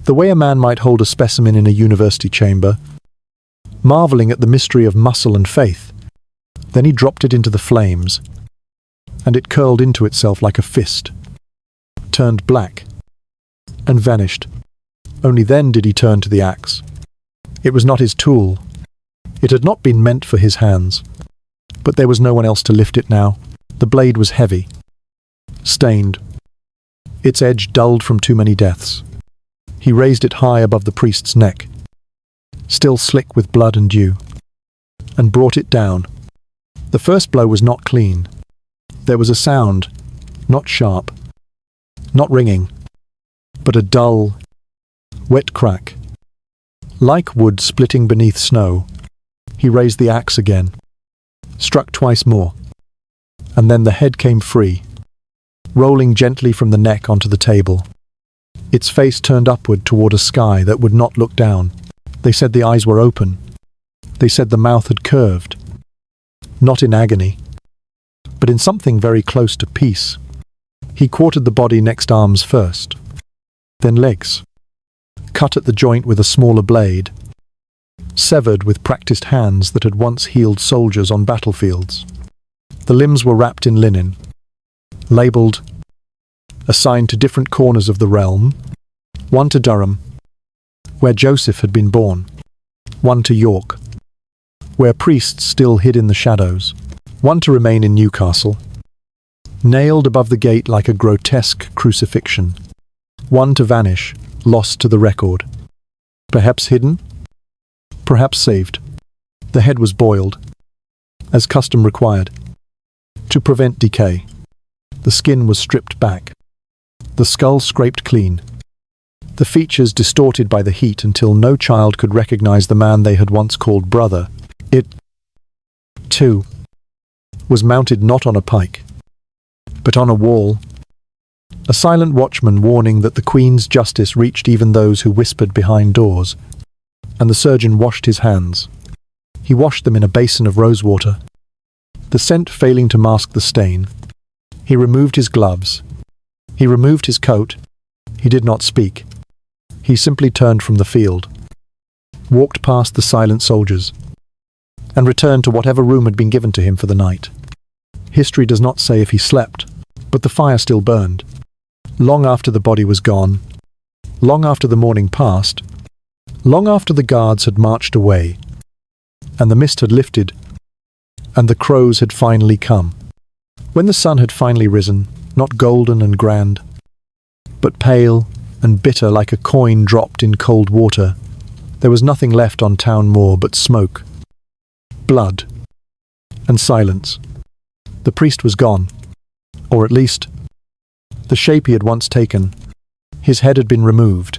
the way a man might hold a specimen in a university chamber, marveling at the mystery of muscle and faith. Then he dropped it into the flames, and it curled into itself like a fist, turned black, and vanished. Only then did he turn to the axe. It was not his tool. It had not been meant for his hands. But there was no one else to lift it now. The blade was heavy, stained, its edge dulled from too many deaths. He raised it high above the priest's neck, still slick with blood and dew, and brought it down. The first blow was not clean. There was a sound, not sharp, not ringing, but a dull, wet crack, like wood splitting beneath snow. He raised the axe again, struck twice more, and then the head came free, rolling gently from the neck onto the table. Its face turned upward toward a sky that would not look down. They said the eyes were open. They said the mouth had curved, not in agony, but in something very close to peace. He quartered the body next arms first, then legs, cut at the joint with a smaller blade, severed with practiced hands that had once healed soldiers on battlefields. The limbs were wrapped in linen, labelled, assigned to different corners of the realm, one to Durham, where Joseph had been born, one to York, where priests still hid in the shadows, one to remain in Newcastle, nailed above the gate like a grotesque crucifixion, one to vanish, lost to the record, perhaps hidden, perhaps saved. The head was boiled, as custom required, to prevent decay. The skin was stripped back, the skull scraped clean, the features distorted by the heat until no child could recognize the man they had once called brother. It, too, was mounted not on a pike, but on a wall, a silent watchman warning that the Queen's justice reached even those who whispered behind doors, and the surgeon washed his hands. He washed them in a basin of rosewater, the scent failing to mask the stain. He removed his gloves. He removed his coat. He did not speak. He simply turned from the field, walked past the silent soldiers, and returned to whatever room had been given to him for the night. History does not say if he slept, but the fire still burned. Long after the body was gone, long after the morning passed, long after the guards had marched away, and the mist had lifted, and the crows had finally come. When the sun had finally risen, not golden and grand, but pale and bitter like a coin dropped in cold water, there was nothing left on Town Moor but smoke, blood, and silence. The priest was gone, or at least, the shape he had once taken. His head had been removed,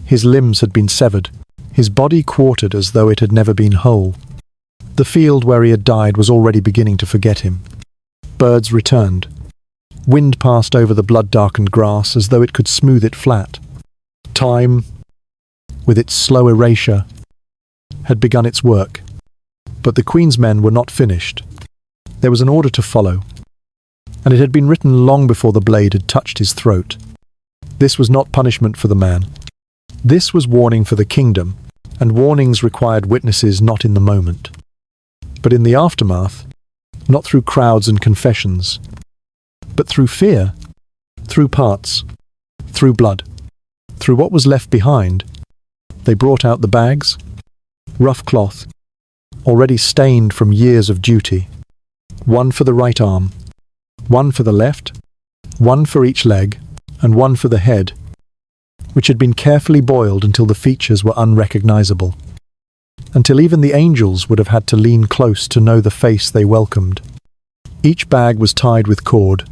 his limbs had been severed, his body quartered as though it had never been whole. The field where he had died was already beginning to forget him. Birds returned. Wind passed over the blood-darkened grass as though it could smooth it flat. Time, with its slow erasure, had begun its work. But the Queen's men were not finished. There was an order to follow, and it had been written long before the blade had touched his throat. This was not punishment for the man. This was warning for the kingdom, and warnings required witnesses not in the moment, but in the aftermath, not through crowds and confessions, but through fear, through parts, through blood, through what was left behind. They brought out the bags, rough cloth, already stained from years of duty, one for the right arm, one for the left, one for each leg, and one for the head, which had been carefully boiled until the features were unrecognizable, until even the angels would have had to lean close to know the face they welcomed. Each bag was tied with cord,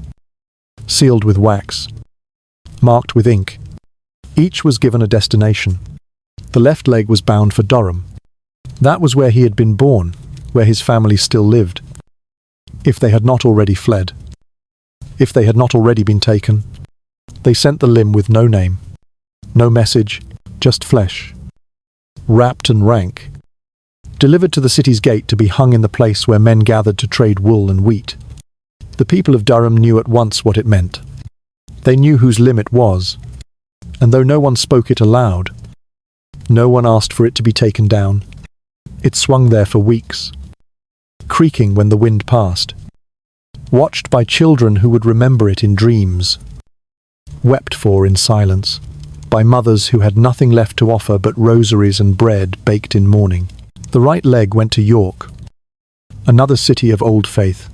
sealed with wax, marked with ink. Each was given a destination. The left leg was bound for Durham. That was where he had been born, where his family still lived. If they had not already fled, if they had not already been taken, they sent the limb with no name, no message, just flesh, wrapped and rank, delivered to the city's gate to be hung in the place where men gathered to trade wool and wheat. The people of Durham knew at once what it meant. They knew whose limb it was, and though no one spoke it aloud, no one asked for it to be taken down. It swung there for weeks, creaking when the wind passed, watched by children who would remember it in dreams, wept for in silence, by mothers who had nothing left to offer but rosaries and bread baked in mourning. The right leg went to York, another city of old faith,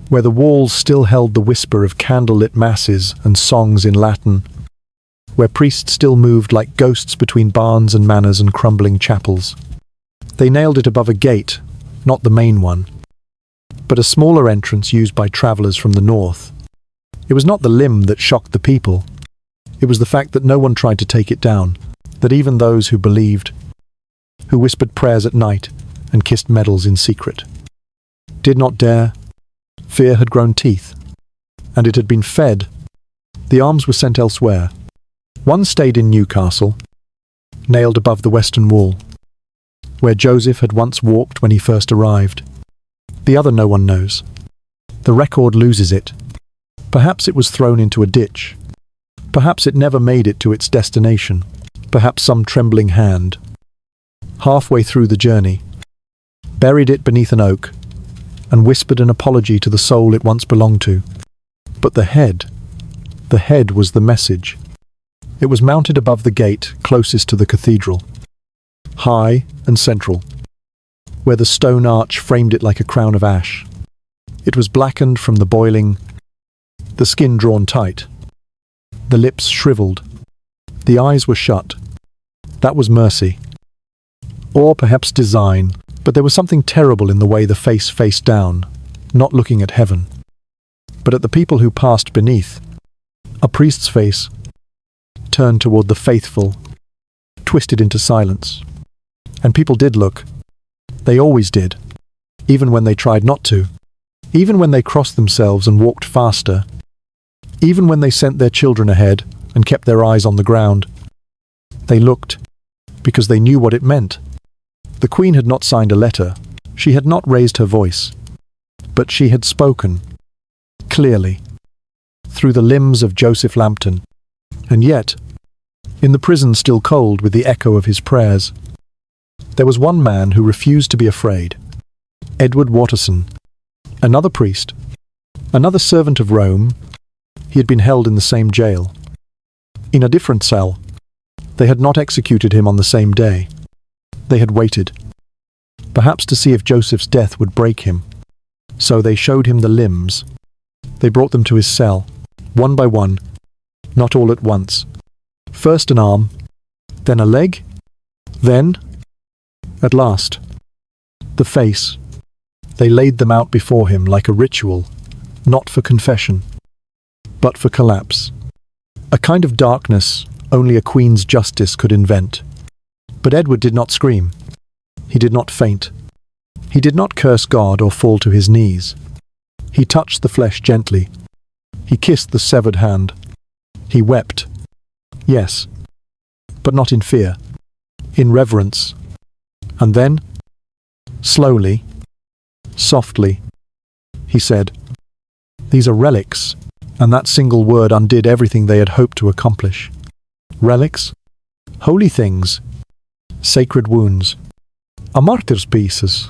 where the walls still held the whisper of candlelit masses and songs in Latin, where priests still moved like ghosts between barns and manors and crumbling chapels. They nailed it above a gate, not the main one, but a smaller entrance used by travellers from the north. It was not the limb that shocked the people. It was the fact that no one tried to take it down, that even those who believed, who whispered prayers at night and kissed medals in secret, did not dare. Fear had grown teeth, and it had been fed. The arms were sent elsewhere. One stayed in Newcastle, nailed above the western wall, where Joseph had once walked when he first arrived. The other no one knows. The record loses it. Perhaps it was thrown into a ditch. Perhaps it never made it to its destination. Perhaps some trembling hand, halfway through the journey, buried it beneath an oak, and whispered an apology to the soul it once belonged to. But the head was the message. It was mounted above the gate closest to the cathedral, high and central, where the stone arch framed it like a crown of ash. It was blackened from the boiling, the skin drawn tight, the lips shriveled, the eyes were shut. That was mercy. Or perhaps design, but there was something terrible in the way the face faced down, not looking at heaven, but at the people who passed beneath. A priest's face turned toward the faithful, twisted into silence. And people did look. They always did, even when they tried not to, even when they crossed themselves and walked faster, even when they sent their children ahead and kept their eyes on the ground. They looked because they knew what it meant. The Queen had not signed a letter, she had not raised her voice, but she had spoken, clearly, through the limbs of Joseph Lambton. And yet, in the prison still cold with the echo of his prayers, there was one man who refused to be afraid. Edward Watterson, another priest, another servant of Rome. He had been held in the same jail, in a different cell. They had not executed him on the same day. They had waited, perhaps to see if Joseph's death would break him. So they showed him the limbs. They brought them to his cell, one by one, not all at once. First an arm, then a leg, then, at last, the face. They laid them out before him like a ritual, not for confession, but for collapse. A kind of darkness only a queen's justice could invent. But Edward did not scream. He did not faint. He did not curse God or fall to his knees. He touched the flesh gently. He kissed the severed hand. He wept. Yes, but not in fear, in reverence. And then, slowly, softly, he said, "These are relics," and that single word undid everything they had hoped to accomplish. Relics? Holy things. Sacred wounds. A martyr's pieces.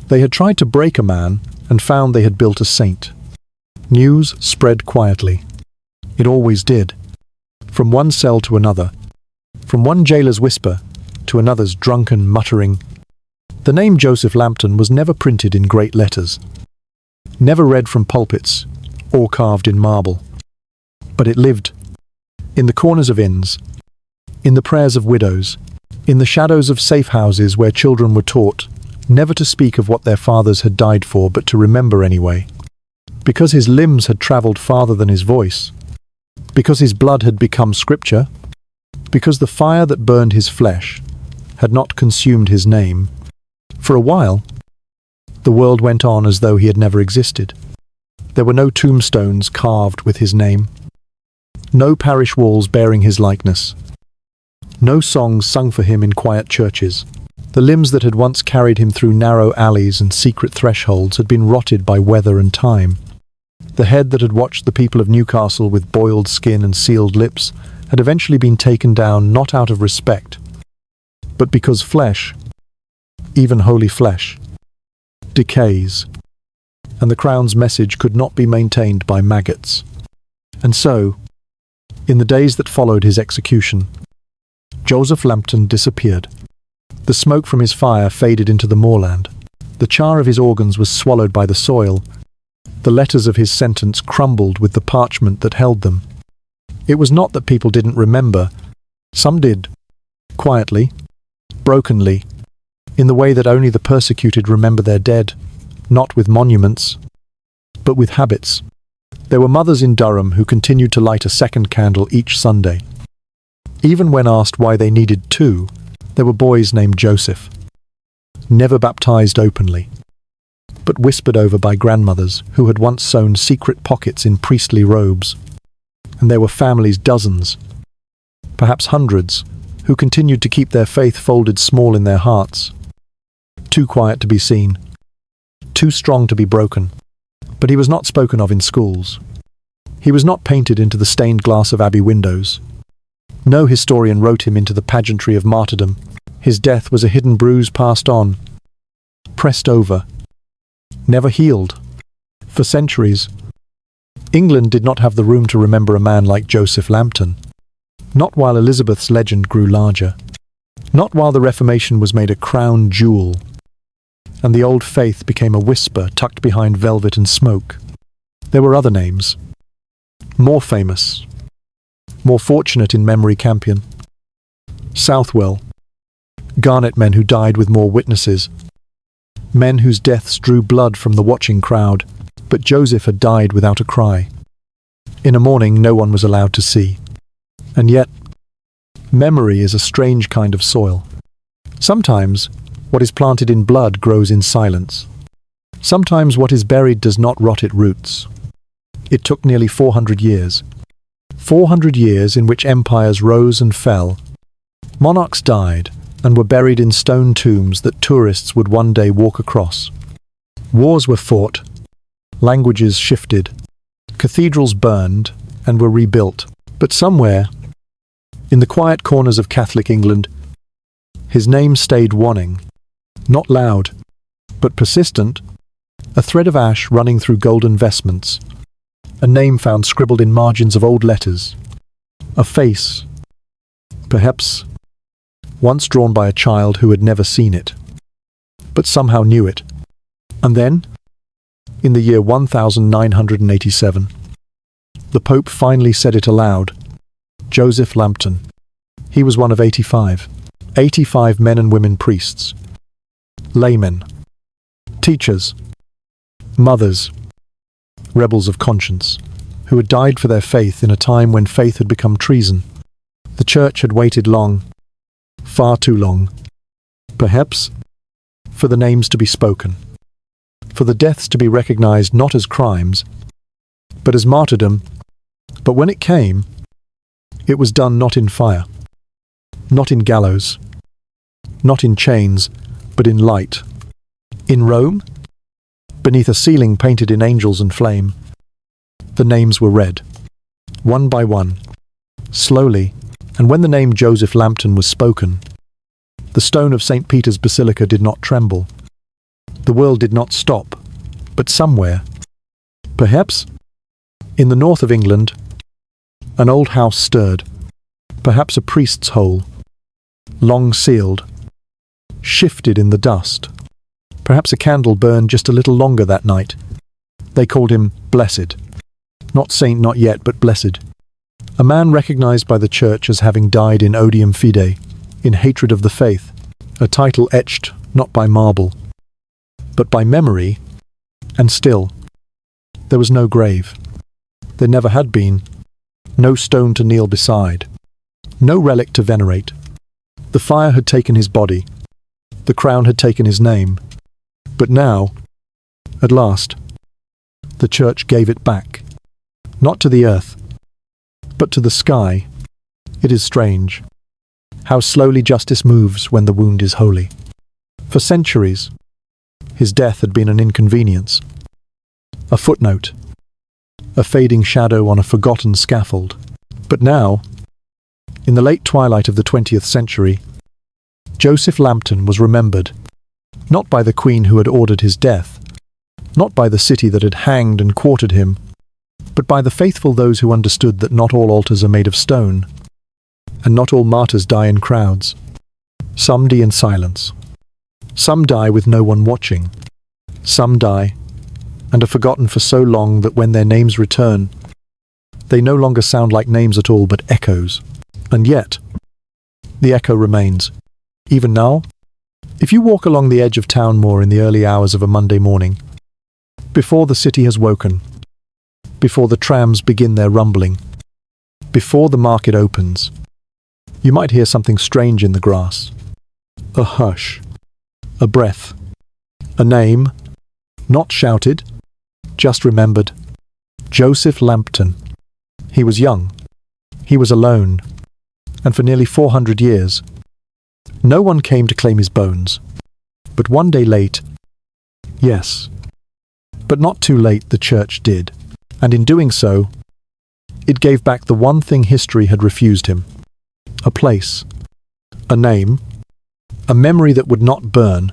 They had tried to break a man and found they had built a saint. News spread quietly. It always did. From one cell to another. From one jailer's whisper to another's drunken muttering. The name Joseph Lambton was never printed in great letters. Never read from pulpits or carved in marble. But it lived. In the corners of inns. In the prayers of widows. In the shadows of safe houses where children were taught never to speak of what their fathers had died for, but to remember anyway. Because his limbs had travelled farther than his voice. Because his blood had become scripture. Because the fire that burned his flesh had not consumed his name. For a while, the world went on as though he had never existed. There were no tombstones carved with his name. No parish walls bearing his likeness. No songs sung for him in quiet churches. The limbs that had once carried him through narrow alleys and secret thresholds had been rotted by weather and time. The head that had watched the people of Newcastle with boiled skin and sealed lips had eventually been taken down not out of respect, but because flesh, even holy flesh, decays, and the crown's message could not be maintained by maggots. And so, in the days that followed his execution, Joseph Lambton disappeared. The smoke from his fire faded into the moorland. The char of his organs was swallowed by the soil. The letters of his sentence crumbled with the parchment that held them. It was not that people didn't remember. Some did. Quietly. Brokenly. In the way that only the persecuted remember their dead. Not with monuments, but with habits. There were mothers in Durham who continued to light a second candle each Sunday. Even when asked why they needed two, there were boys named Joseph, never baptized openly, but whispered over by grandmothers who had once sewn secret pockets in priestly robes. And there were families, dozens, perhaps hundreds, who continued to keep their faith folded small in their hearts, too quiet to be seen, too strong to be broken. But he was not spoken of in schools. He was not painted into the stained glass of abbey windows. No historian wrote him into the pageantry of martyrdom. His death was a hidden bruise passed on, pressed over, never healed. For centuries, England did not have the room to remember a man like Joseph Lambton. Not while Elizabeth's legend grew larger. Not while the Reformation was made a crown jewel, and the old faith became a whisper tucked behind velvet and smoke. There were other names, more famous, more fortunate in memory campion. Southwell, Garnet men who died with more witnesses, men whose deaths drew blood from the watching crowd, but Joseph had died without a cry. In a morning no one was allowed to see. And yet, memory is a strange kind of soil. Sometimes, what is planted in blood grows in silence. Sometimes what is buried does not rot at roots. It took nearly 400 years. 400 years in which empires rose and fell. Monarchs died and were buried in stone tombs that tourists would one day walk across. Wars were fought, languages shifted, cathedrals burned and were rebuilt. But somewhere, in the quiet corners of Catholic England, his name stayed wanting, not loud, but persistent, a thread of ash running through golden vestments, a name found scribbled in margins of old letters, a face, perhaps once drawn by a child who had never seen it, but somehow knew it. And then, in the year 1987, the Pope finally said it aloud: Joseph Lambton. He was one of 85 men and women priests, laymen, teachers, mothers, rebels of conscience, who had died for their faith in a time when faith had become treason. The Church had waited long, far too long, perhaps, for the names to be spoken, for the deaths to be recognized not as crimes, but as martyrdom. But when it came, it was done not in fire, not in gallows, not in chains, but in light. In Rome, beneath a ceiling painted in angels and flame, the names were read, one by one, slowly, and when the name Joseph Lambton was spoken, the stone of St. Peter's Basilica did not tremble. The world did not stop, but somewhere, perhaps in the north of England, an old house stirred, perhaps a priest's hole, long sealed, shifted in the dust. Perhaps a candle burned just a little longer that night. They called him Blessed. Not saint, not yet, but blessed. A man recognized by the Church as having died in odium fidei, in hatred of the faith. A title etched not by marble, but by memory, and still, there was no grave. There never had been. No stone to kneel beside. No relic to venerate. The fire had taken his body. The crown had taken his name. But now, at last, the Church gave it back. Not to the earth, but to the sky. It is strange how slowly justice moves when the wound is holy. For centuries, his death had been an inconvenience, a footnote, a fading shadow on a forgotten scaffold. But now, in the late twilight of the 20th century, Joseph Lambton was remembered, not by the Queen who had ordered his death, not by the city that had hanged and quartered him, but by the faithful those who understood that not all altars are made of stone, and not all martyrs die in crowds. Some die in silence. Some die with no one watching. Some die, and are forgotten for so long that when their names return, they no longer sound like names at all but echoes. And yet, the echo remains. Even now, if you walk along the edge of Town Moor in the early hours of a Monday morning, before the city has woken, before the trams begin their rumbling, before the market opens, you might hear something strange in the grass. A hush, a breath, a name, not shouted, just remembered. Joseph Lambton. He was young. He was alone. And for nearly 400 years, no one came to claim his bones. But one day late, yes, but not too late, the Church did. And in doing so, it gave back the one thing history had refused him: a place, a name, a memory that would not burn,